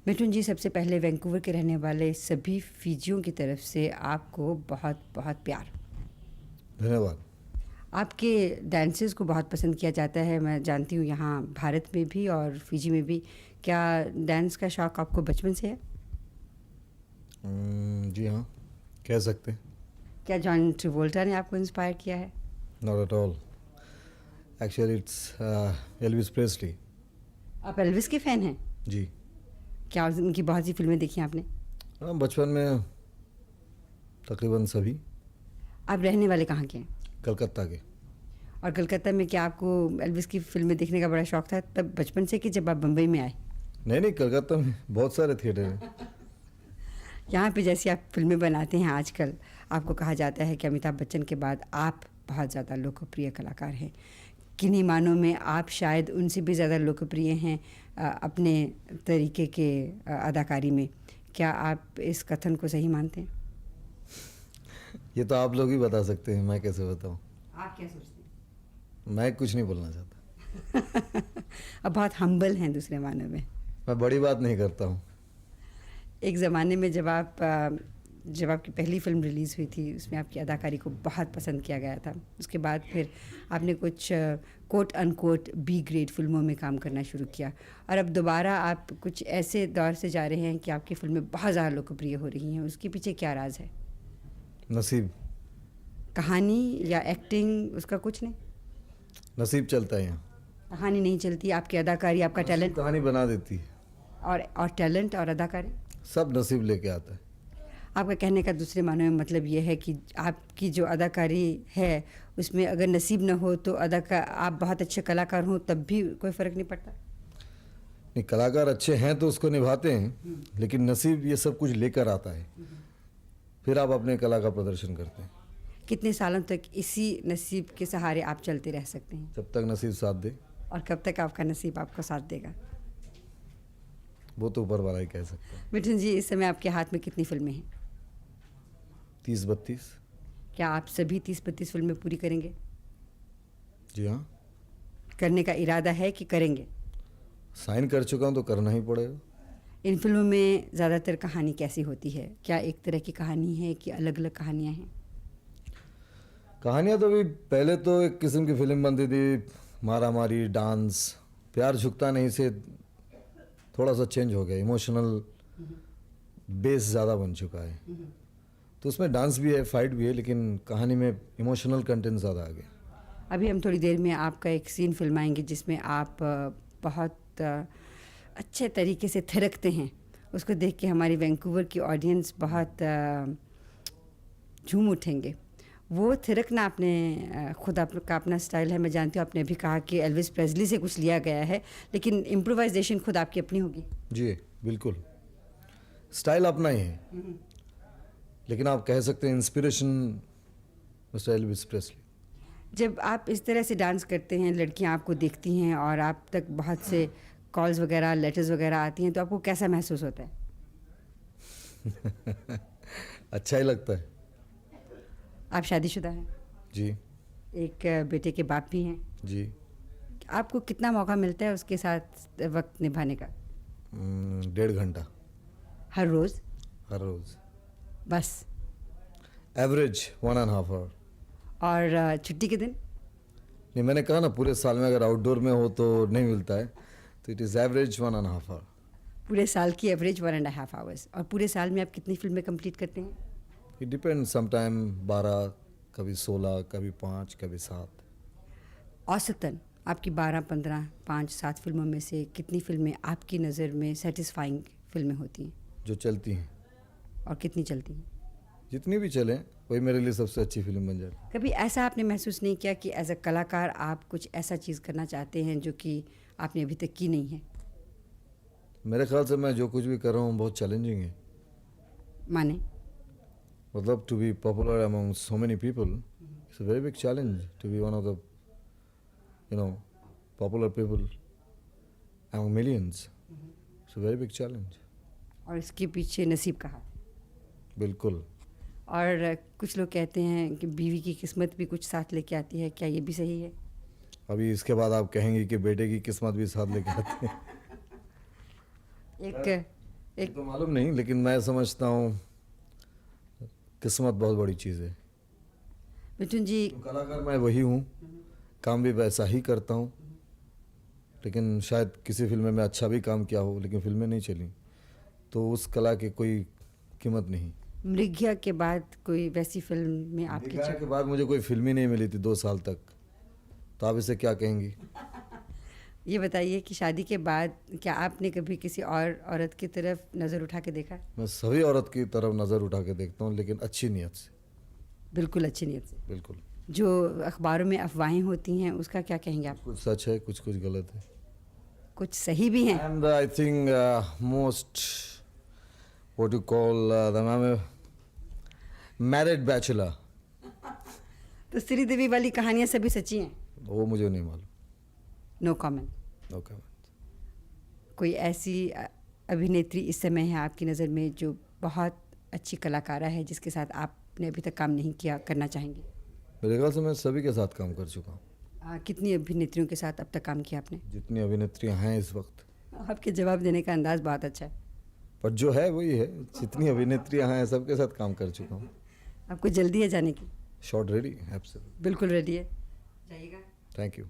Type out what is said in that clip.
मिठुन जी, सबसे पहले वैंकूवर के रहने वाले सभी फिजियों की तरफ से आपको बहुत बहुत प्यार। धन्यवाद। आपके डांसेस को बहुत पसंद किया जाता है, मैं जानती हूँ, यहाँ भारत में भी और फिजी में भी। क्या डांस का शौक़ आपको बचपन से है? जी हाँ, कह सकते हैं। क्या जॉन ट्रेवोल्टा ने आपको इंस्पायर किया है? Not at all, actually it's Elvis Presley. आप एल्विस के फ़ैन हैं? जी क्या उनकी बहुत सी फिल्में देखी हैं आपने? हाँ, बचपन में तकरीबन सभी। आप रहने वाले कहाँ के हैं? कलकत्ता के। और कलकत्ता में क्या आपको एल्विस की फिल्में देखने का बड़ा शौक़ था तब बचपन से, कि जब आप बम्बई में आए? नहीं, कलकत्ता में बहुत सारे थिएटर हैं। यहाँ पे जैसी आप फिल्में बनाते हैं आजकल, आपको कहा जाता है कि अमिताभ बच्चन के बाद आप बहुत ज़्यादा लोकप्रिय कलाकार हैं। किन्हीं मानों में आप शायद उनसे भी ज़्यादा लोकप्रिय हैं अपने तरीके के अदाकारी में। क्या आप इस कथन को सही मानते हैं? ये तो आप लोग ही बता सकते हैं, मैं कैसे बताऊँ। आप क्या सोचते हैं? मैं कुछ नहीं बोलना चाहता। अब बहुत हम्बल हैं दूसरे मानों में। मैं बड़ी बात नहीं करता हूँ। एक ज़माने में जब आपकी पहली फिल्म रिलीज़ हुई थी, उसमें आपकी अदाकारी को बहुत पसंद किया गया था। उसके बाद फिर आपने कुछ कोट अनकोट बी ग्रेड फिल्मों में काम करना शुरू किया, और अब दोबारा आप कुछ ऐसे दौर से जा रहे हैं कि आपकी फिल्में बहुत ज़्यादा लोकप्रिय हो रही हैं। उसके पीछे क्या राज है? नसीब। कहानी या एक्टिंग, उसका कुछ नहीं? नसीब चलता है यहाँ। कहानी नहीं चलती, आपकी अदाकारी, आपका टैलेंट कहानी बना देती है। और टैलेंट और अदाकारी सब नसीब लेके आता है। आपका कहने का दूसरे मानों में मतलब ये है कि आपकी जो अदाकारी है उसमें अगर नसीब न हो तो आप बहुत अच्छे कलाकार हों तब भी कोई फ़र्क नहीं पड़ता? नहीं, कलाकार अच्छे हैं तो उसको निभाते हैं, लेकिन नसीब ये सब कुछ लेकर आता है, फिर आप अपने कला का प्रदर्शन करते हैं। कितने सालों तक इसी नसीब के सहारे आप चलते रह सकते हैं? जब तक नसीब साथ दे। और कब तक आपका नसीब आपको साथ देगा? वो तो ऊपर वाला ही कह सकता है। मिठुन जी, इस समय आपके हाथ में कितनी फिल्में हैं? 30-32। क्या आप सभी 30-32 फिल्में पूरी करेंगे? जी हाँ। करने का इरादा है कि करेंगे? साइन कर चुका हूँ तो करना ही पड़ेगा। इन फिल्मों में ज़्यादातर कहानी कैसी होती है? क्या एक तरह की कहानी है कि अलग अलग कहानियाँ हैं? कहानियाँ तो भी पहले तो एक किस्म की फिल्म बनती थी, मारा मारी, डांस, प्यार झुकता नहीं से थोड़ा सा चेंज हो गया, इमोशनल बेस ज़्यादा बन चुका है। तो उसमें डांस भी है, फाइट भी है, लेकिन कहानी में इमोशनल कंटेंट ज़्यादा आ गया। अभी हम थोड़ी देर में आपका एक सीन फिल्माएंगे जिसमें आप बहुत अच्छे तरीके से थिरकते हैं। उसको देख के हमारी वैंकूवर की ऑडियंस बहुत झूम उठेंगे। वो थिरकना आपने खुद आपका अपना स्टाइल है, मैं जानती हूँ। आपने भी कहा कि एल्विस प्रेस्ली से कुछ लिया गया है, लेकिन इम्प्रोवाइजेशन खुद आपकी अपनी होगी। जी बिल्कुल, स्टाइल अपना ही है, लेकिन आप कह सकते हैं इंस्पिरेशन मिस्टर एल्विस प्रेस्ली। जब आप इस तरह से डांस करते हैं, लड़कियां आपको देखती हैं और आप तक बहुत से कॉल्स वगैरह, लेटर्स वगैरह आती हैं, तो आपको कैसा महसूस होता है? अच्छा ही लगता है। आप शादीशुदा हैं? जी। एक बेटे के बाप भी हैं? जी। आपको कितना मौका मिलता है उसके साथ वक्त निभाने का? 1.5 घंटा। हर रोज़? हर रोज़। बस? Average 1.5 hour. और छुट्टी के दिन? नहीं, मैंने कहा ना, पूरे साल में अगर आउटडोर में हो तो नहीं मिलता है, तो इट इज़ एवरेज 1.5 आवर। पूरे साल की एवरेज 1.5 आवर्स। और पूरे साल में आप कितनी फिल्में कंप्लीट करते हैं? इट डिपेंड, समटाइम 12, कभी 16, कभी 5, कभी 7। औसतन आपकी 12, 15, 5, 7 फिल्मों में से कितनी फिल्में आपकी नज़र में सेटिस्फाइंग फिल्में होती हैं? जो चलती हैं। और कितनी चलती हैं? जितनी भी चलें वही मेरे लिए सबसे अच्छी फिल्म बन जाए। कभी ऐसा आपने महसूस नहीं किया कि एज अ कलाकार आप कुछ ऐसा चीज़ करना चाहते हैं जो कि आपने अभी तक की नहीं है? मेरे ख्याल से मैं जो कुछ भी कर रहा हूँ बहुत चैलेंजिंग है। माने? मतलब to be popular among so many people it's a very big challenge. To be one of the popular people among millions, it's a very big challenge. और इसके पीछे नसीब का हाथ? बिल्कुल। और कुछ लोग कहते हैं कि बीवी की किस्मत भी कुछ साथ लेके आती है, क्या ये भी सही है? अभी इसके बाद आप कहेंगे कि बेटे की किस्मत भी साथ लेके आती है। एक ये तो मालूम नहीं, लेकिन मैं समझता हूँ किस्मत बहुत बड़ी चीज़ है। मिथुन जी, तो कलाकार मैं वही हूँ, काम भी वैसा ही करता हूँ, लेकिन शायद किसी फिल्म में मैं अच्छा भी काम किया हो लेकिन फिल्में नहीं चली, तो उस कला की कोई कीमत नहीं। मृग्या के बाद कोई वैसी फिल्म में आपकी दिखाया के बाद मुझे कोई फिल्म ही नहीं मिली थी 2 साल तक, तो आप इसे क्या कहेंगी? ये बताइए कि शादी के बाद क्या आपने कभी किसी और औरत की तरफ नज़र उठा के देखा? मैं सभी औरत की तरफ नज़र उठा के देखता हूँ, लेकिन अच्छी नीयत से। बिल्कुल अच्छी नीयत से। बिल्कुल। जो अखबारों में अफवाहें होती हैं उसका क्या कहेंगे आप? कुछ सच है, कुछ कुछ गलत है। कुछ सही भी हैं? And I think most what you call the married bachelor, तो श्रीदेवी वाली कहानियाँ सभी सच्ची हैं? वो मुझे नहीं मालूम। No comment. No comment. कोई ऐसी अभिनेत्री इस समय है आपकी नज़र में जो बहुत अच्छी कलाकारा है जिसके साथ आपने अभी तक काम नहीं किया, करना चाहेंगे? मेरे ख्याल से मैं सभी के साथ काम कर चुका हूँ। कितनी अभिनेत्रियों के साथ अब तक काम किया आपने? जितनी अभिनेत्रियाँ हैं इस वक्त, आपके जवाब देने का अंदाज़ बहुत अच्छा है। पर जो है वही है, जितनी अभिनेत्रियाँ हैं सबके साथ काम कर चुका हूँ। आपको जल्दी है जाने की? Shot ready, absolutely. बिल्कुल रेडी है, जाइएगा। Thank you.